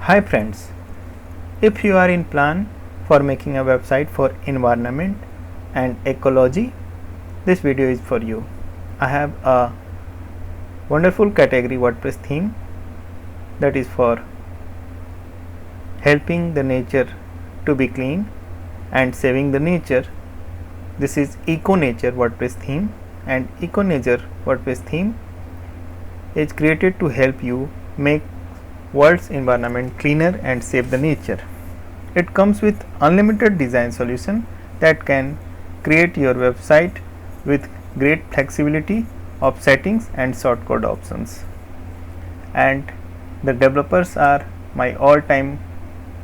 Hi friends, if you are in plan for making a website for environment and ecology, this video is for you. I have a wonderful category WordPress theme that is for helping the nature to be clean and saving the nature. This is Eco Nature WordPress theme, and Eco Nature WordPress theme is created to help you make world's environment cleaner and save the nature. It comes with unlimited design solution that can create your website with great flexibility of settings and shortcode options. And the developers are my all-time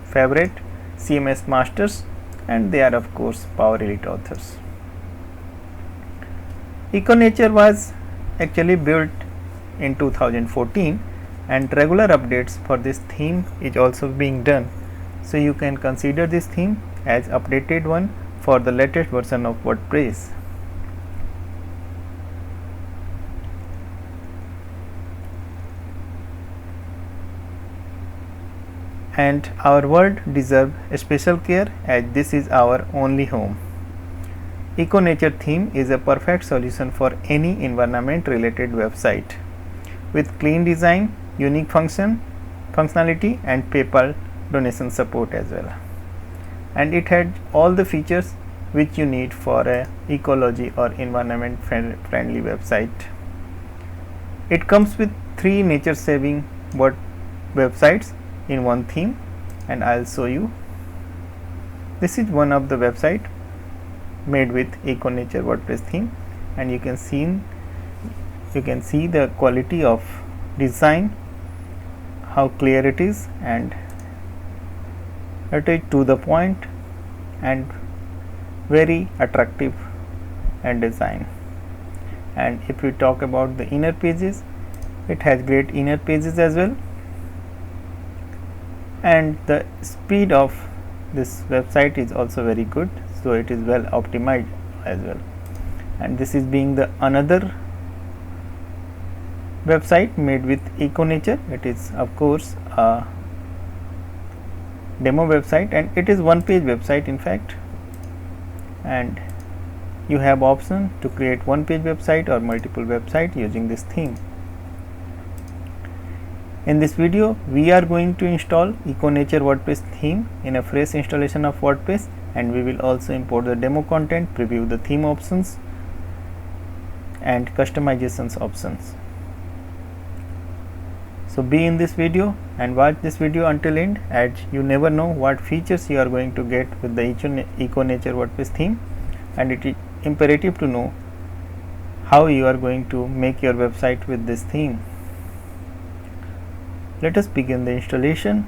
favorite CMS masters, and they are of course Power Elite authors. Eco Nature was actually built in 2014, and regular updates for this theme is also being done, so you can consider this theme as updated one for the latest version of WordPress. And our world deserves special care, as this is our only home. Eco Nature theme is a perfect solution for any environment related website with clean design, unique functionality and PayPal donation support as well. And it had all the features which you need for a ecology or environment friendly website. It comes with 3 nature saving websites in one theme, and I'll show you. This is one of the website made with Eco Nature WordPress theme, and you can see the quality of design, how clear it is, and it is to the point and very attractive and design. And if we talk about the inner pages, it has great inner pages as well, and the speed of this website is also very good, so it is well optimized as well. And this is being the another website made with Eco Nature. It is of course a demo website, and it is one page website in fact, and you have option to create one page website or multiple website using this theme. In this video we are going to install Eco Nature WordPress theme in a fresh installation of WordPress, and we will also import the demo content, preview the theme options and customizations options. So be in this video and watch this video until end, as you never know what features you are going to get with the Eco Nature WordPress theme, and it is imperative to know how you are going to make your website with this theme. Let us begin the installation.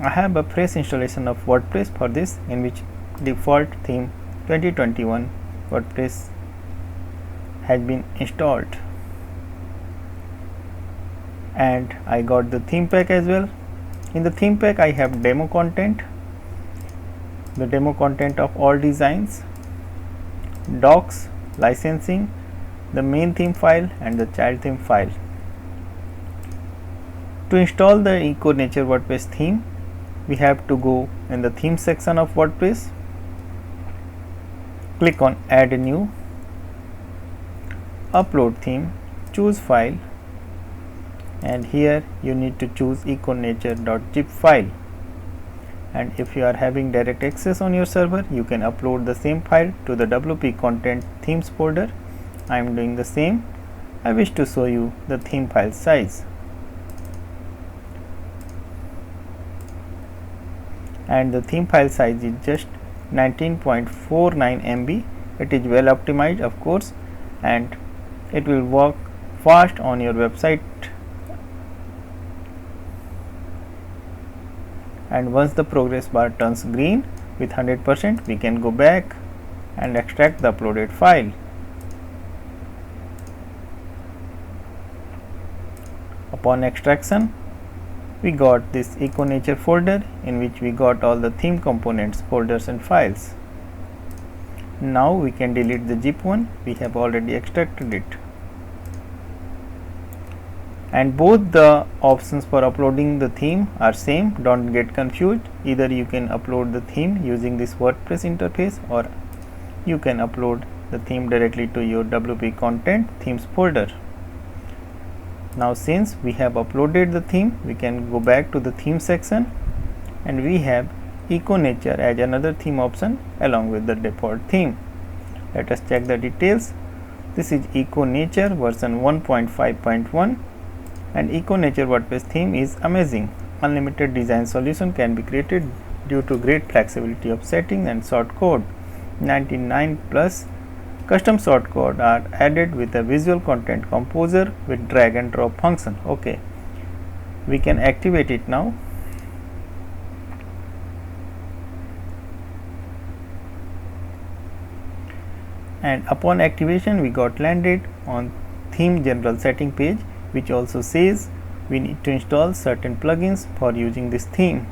I have a fresh installation of WordPress for this, in which default theme 2021 WordPress has been installed, and I got the theme pack as well. In the theme pack I have demo content, the demo content of all designs, docs, licensing, the main theme file and the child theme file. To install the Eco Nature WordPress theme, we have to go in the theme section of WordPress, click on add a new, upload theme, choose file, and here you need to choose econature.zip file. And if you are having direct access on your server, you can upload the same file to the WP content themes folder. I am doing the same. I wish to show you the theme file size, and the theme file size is just 19.49 MB. It is well optimized of course, and it will work fast on your website. And once the progress bar turns green with 100%, we can go back and extract the uploaded file. Upon extraction, we got this Eco Nature folder, in which we got all the theme components, folders and files. Now we can delete the zip one, we have already extracted it. and both the options for uploading the theme are same. Don't get confused. Either you can upload the theme using this WordPress interface, or you can upload the theme directly to your WP Content themes folder. Now since we have uploaded the theme, we can go back to the theme section, and we have Eco Nature as another theme option along with the default theme. Let us check the details. This is Eco Nature version 1.5.1, and Eco Nature WordPress theme is amazing. Unlimited design solution can be created due to great flexibility of settings and shortcode. 99 plus custom shortcode are added with a visual content composer with drag and drop function. Okay, we can activate it now. And upon activation, we got landed on theme general setting page, which also says we need to install certain plugins for using this theme,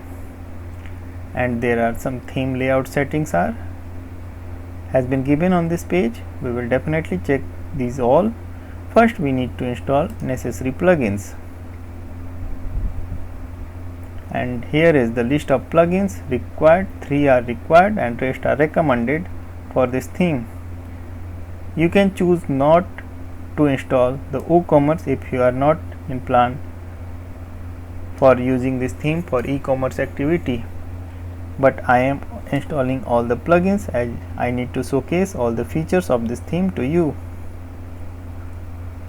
and there are some theme layout settings has been given on this page. We will definitely check these all. First, we need to install necessary plugins, and here is the list of plugins required. 3 are required and rest are recommended for this theme. You can choose not to install the WooCommerce if you are not in plan for using this theme for e-commerce activity, but I am installing all the plugins as I need to showcase all the features of this theme to you.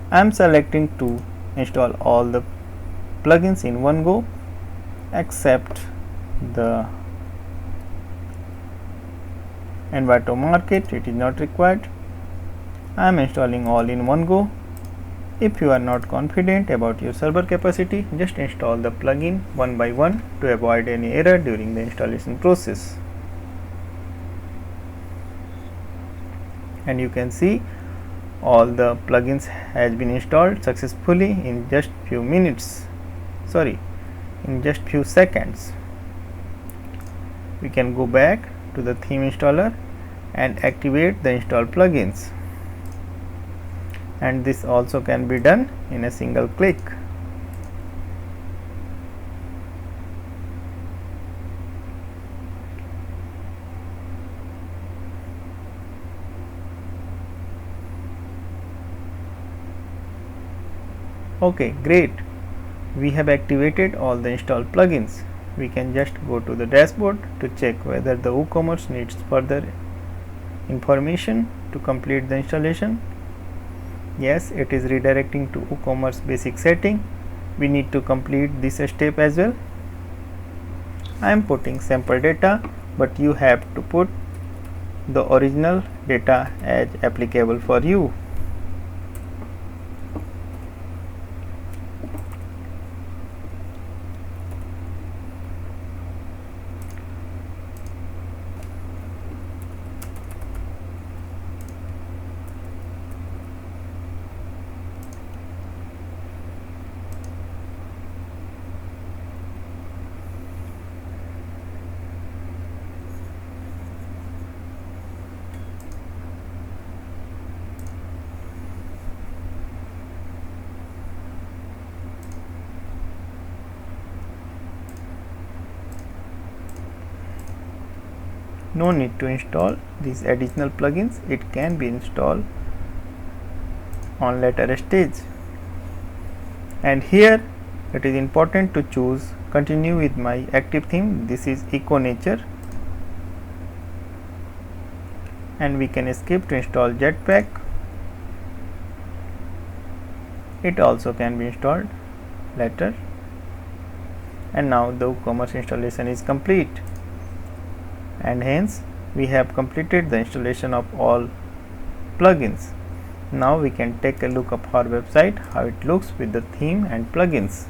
I am selecting to install all the plugins in one go except the Envato Market. It is not required. I am installing all in one go. If you are not confident about your server capacity, just install the plugin one by one to avoid any error during the installation process. And you can see all the plugins has been installed successfully in just few minutes, in just few seconds. We can go back to the theme installer and activate the installed plugins, and this also can be done in a single click. Okay, great. We have activated all the installed plugins. We can just go to the dashboard to check whether the WooCommerce needs further information to complete the installation. Yes, it is redirecting to WooCommerce basic setting. We need to complete this step as well. I am putting sample data, but you have to put the original data as applicable for you. No need to install these additional plugins. It can be installed on later stage. And here it is important to choose continue with my active theme. This is Eco Nature, and we can skip to install Jetpack. It also can be installed later. And now the WooCommerce installation is complete, and hence we have completed the installation of all plugins. Now we can take a look of our website, how it looks with the theme and plugins.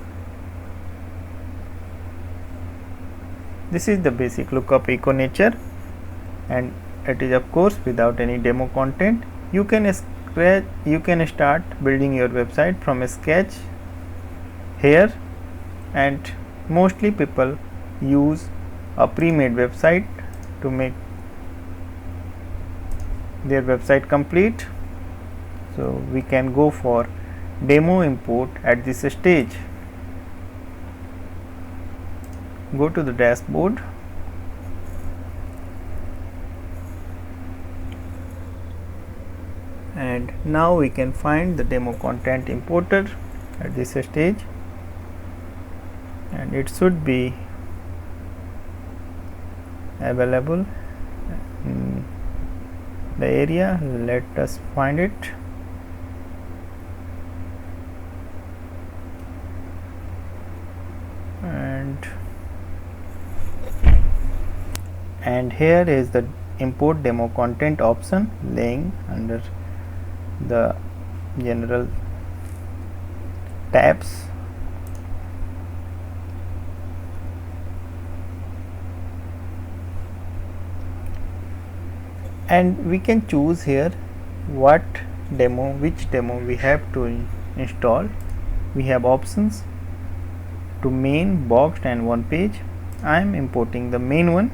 This is the basic look of Eco Nature, and it is of course without any demo content. You can start building your website from a sketch here, and mostly people use a pre-made website to make their website complete. So we can go for demo import at this stage. Go to the dashboard and now we can find the demo content importer at this stage, and it should be available in the area. Let us find it. And here is the import demo content option laying under the general tabs. And we can choose here which demo we have to install. We have options to main, boxed and one page. I am importing the main one,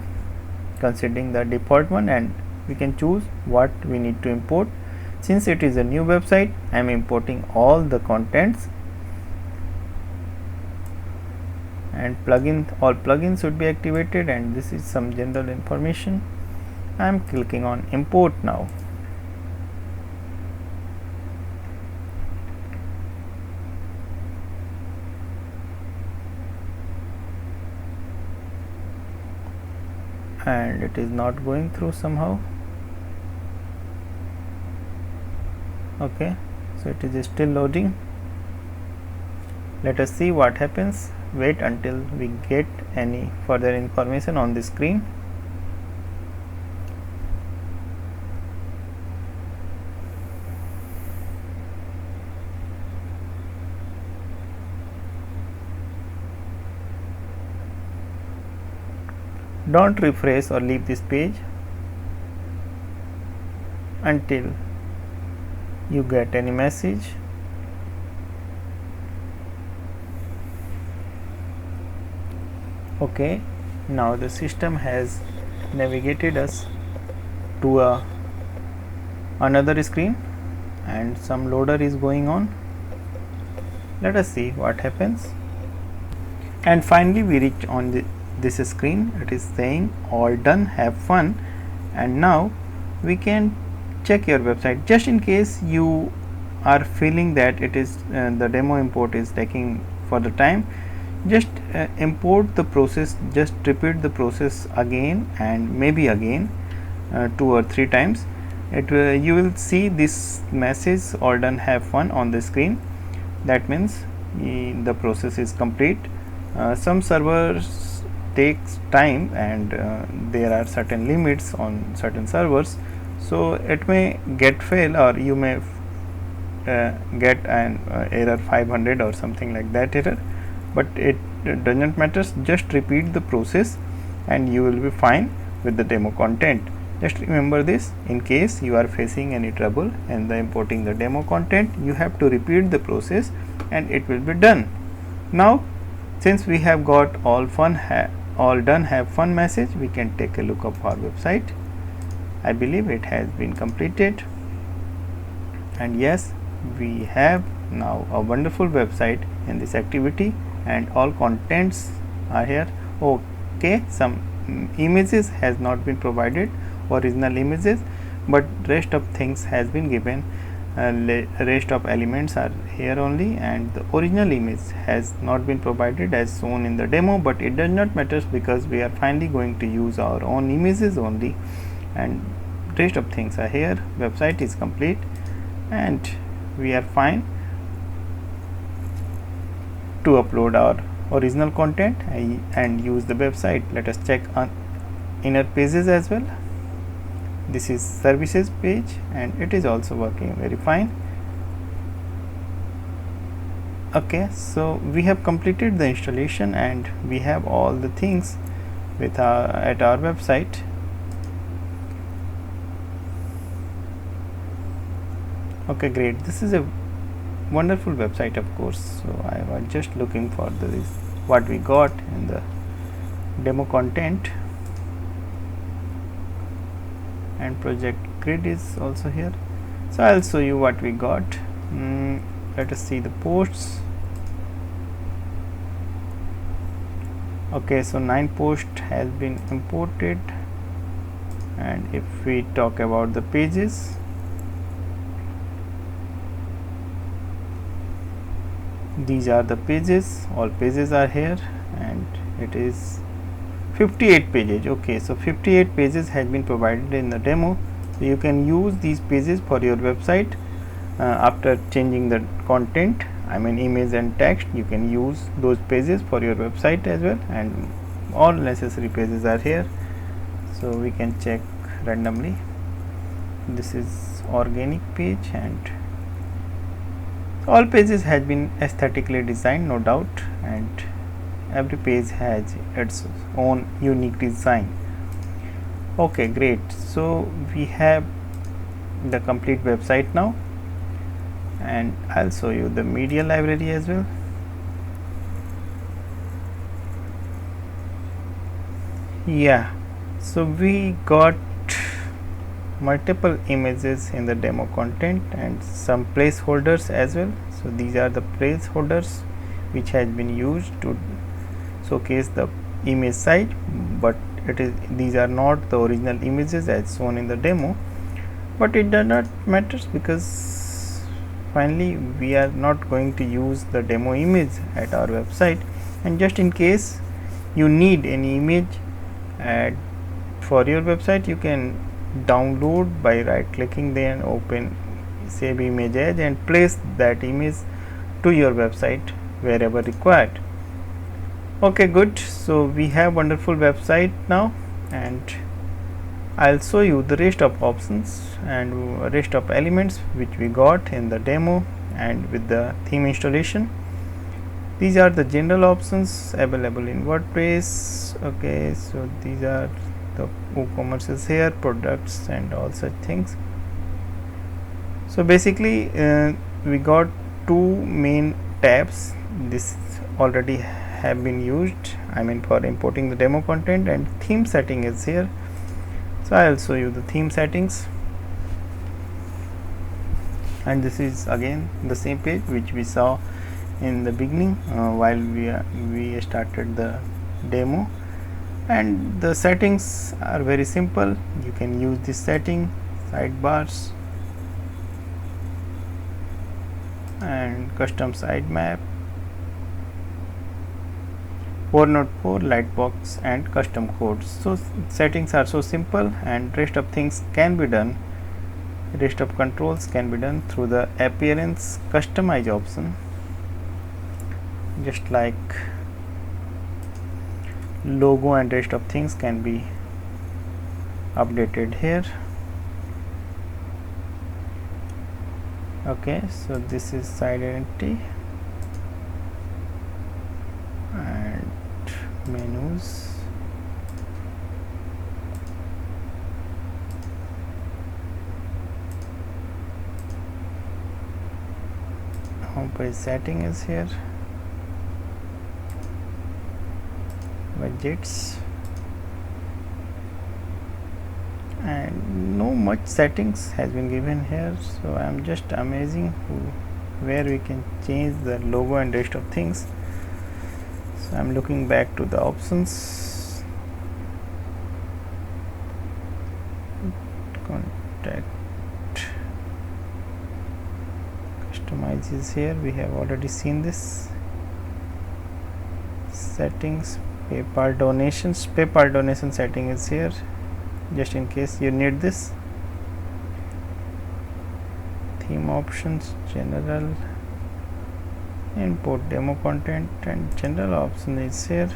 considering the default one, and we can choose what we need to import. Since it is a new website, I am importing all the contents, and all plugins should be activated, and this is some general information. I am clicking on import now. And it is not going through somehow. Okay, so it is still loading. Let us see what happens. Wait until we get any further information on the screen. Don't refresh or leave this page until you get any message. Okay, now the system has navigated us to another screen, and some loader is going on. Let us see what happens. And finally we reach on this screen. It is saying all done, have fun. And now we can check your website. Just in case you are feeling that it is the demo import is taking for the time, just import the process, just repeat the process again and maybe again 2 or 3 times. You will see this message all done, have fun on the screen. That means the process is complete. Some servers takes time, and there are certain limits on certain servers, so it may get fail, or you may get an error 500 or something like that error, but it doesn't matter. Just repeat the process and you will be fine with the demo content. Just remember this, in case you are facing any trouble in the importing the demo content, you have to repeat the process and it will be done. Now since we have got all done, have fun message, we can take a look of our website. I believe it has been completed, and yes, we have now a wonderful website in this activity, and all contents are here. Okay, some images has not been provided, original images, but rest of things has been given. Rest of elements are here only, and the original image has not been provided as shown in the demo, but it does not matter because we are finally going to use our own images only, and rest of things are here. Website is complete and we are fine to upload our original content and use the website. Let us check on inner pages as well. This is services page and it is also working very fine. Okay, so we have completed the installation and we have all the things with at our website. Okay, great. This is a wonderful website, of course. So I was just looking for this what we got in the demo content, and project grid is also here. So I'll show you what we got. let us see the posts. Okay, so 9 posts has been imported, and if we talk about the pages, these are the pages, all pages are here, and it is 58 pages. Okay, so 58 pages has been provided in the demo, so you can use these pages for your website. After changing the content, I mean image and text, you can use those pages for your website as well, and all necessary pages are here, so we can check randomly. This is organic page, and all pages has been aesthetically designed, no doubt, and every page has its own unique design. Okay, great. So we have the complete website now, and I'll show you the media library as well. Yeah, so we got multiple images in the demo content and some placeholders as well. So these are the placeholders which has been used to showcase the image site, but these are not the original images as shown in the demo, but it does not matter because finally we are not going to use the demo image at our website. And just in case you need any image for your website, you can download by right clicking, then open save image as and place that image to your website wherever required. Okay, good. So we have wonderful website now, and I'll show you the rest of options and rest of elements which we got in the demo and with the theme installation. These are the general options available in WordPress. Okay, so these are the WooCommerce is here, products and all such things. So basically we got two main tabs. This already have been used, I mean for importing the demo content, and theme setting is here. So I'll show you the theme settings, and this is again the same page which we saw in the beginning while we started the demo. And the settings are very simple. You can use this setting, sidebars and custom sitemap, 404 lightbox and custom codes. So settings are so simple, and rest of things can be done, rest of controls can be done through the appearance customize option, just like logo and rest of things can be updated here. Okay, so this is site identity and menus, homepage setting is here, widgets, and no much settings has been given here. So I am just amazing where we can change the logo and rest of things. So I am looking back to the options, contact, customize is here, we have already seen this. Settings, PayPal donations, PayPal donation setting is here just in case you need this. Theme options, general, import demo content, and general option is here.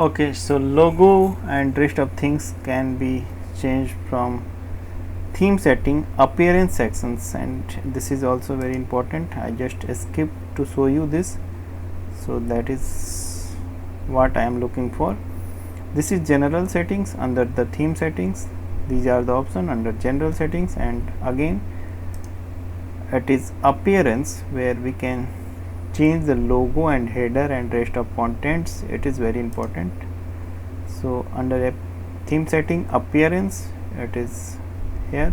Okay, so logo and rest of things can be changed from theme setting appearance sections, and this is also very important. I just skipped to show you this, so that is what I am looking for. This is general settings under the theme settings. These are the options under general settings, and again it is appearance where we can change the logo and header and rest of contents. It is very important. So under a theme setting, appearance, it is here,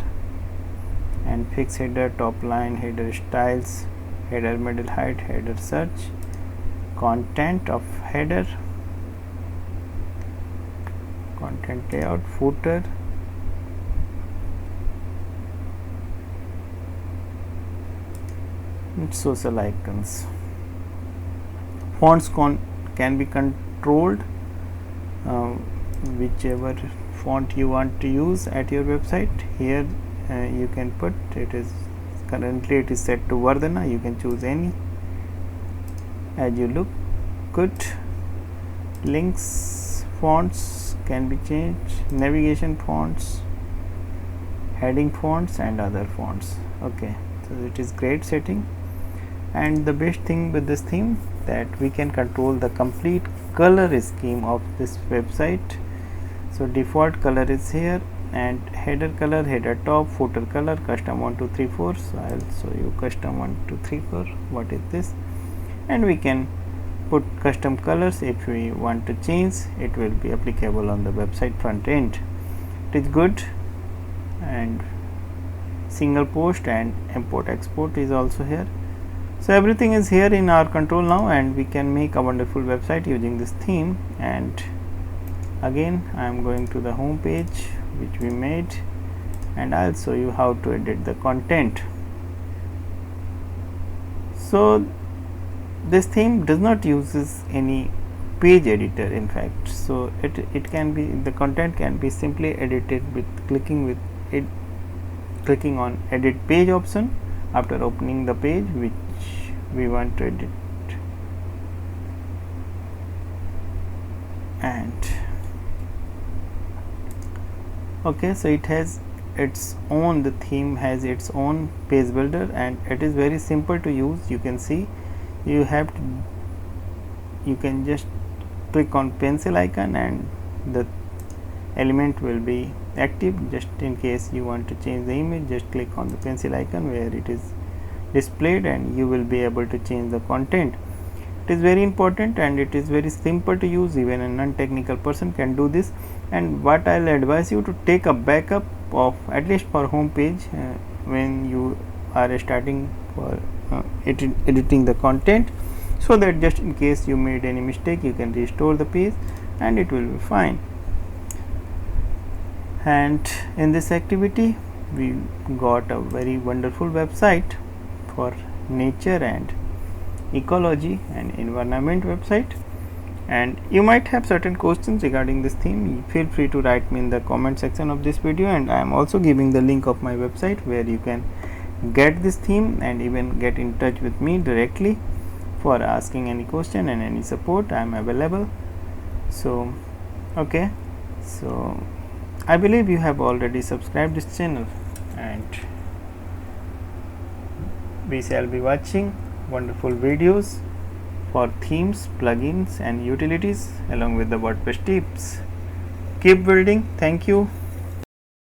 and fix header, top line, header styles, header middle height, header search, content of header, content layout, footer, and social icons. Fonts can be controlled, whichever font you want to use at your website. Here you can put, it is currently it is set to Vardhana, you can choose any as you look good. Links fonts can be changed, navigation fonts, heading fonts and other fonts. Okay, so it is great setting. And the best thing with this theme that we can control the complete color scheme of this website. So default color is here, and header color, header top, footer color, custom 1 2 3 4. So I'll show you custom 1 2 3 4. What is this? And we can put custom colors. If we want to change, it will be applicable on the website front end. It is good. And single post and import export is also here. So everything is here in our control now, and we can make a wonderful website using this theme. And again I am going to the home page which we made, and I'll show you how to edit the content. So this theme does not uses any page editor, in fact. So it can be, the content can be simply edited with clicking on edit page option after opening the page which we want to edit. And okay, so it has its own, the theme has its own page builder, and it is very simple to use. You can see you can just click on pencil icon and the element will be active. Just in case you want to change the image, just click on the pencil icon where it is displayed, and you will be able to change the content. It is very important and it is very simple to use. Even a non-technical person can do this. And what I'll advise you to take a backup of, at least for home page, when you are starting for editing the content, so that just in case you made any mistake, you can restore the page and it will be fine. And in this activity we got a very wonderful website for nature and ecology and environment website. And you might have certain questions regarding this theme. Feel free to write me in the comment section of this video, and I am also giving the link of my website where you can get this theme and even get in touch with me directly for asking any question and any support. I am available. So okay, so I believe you have already subscribed this channel, and we shall be watching wonderful videos for themes, plugins and utilities along with the WordPress tips. Keep building. Thank you.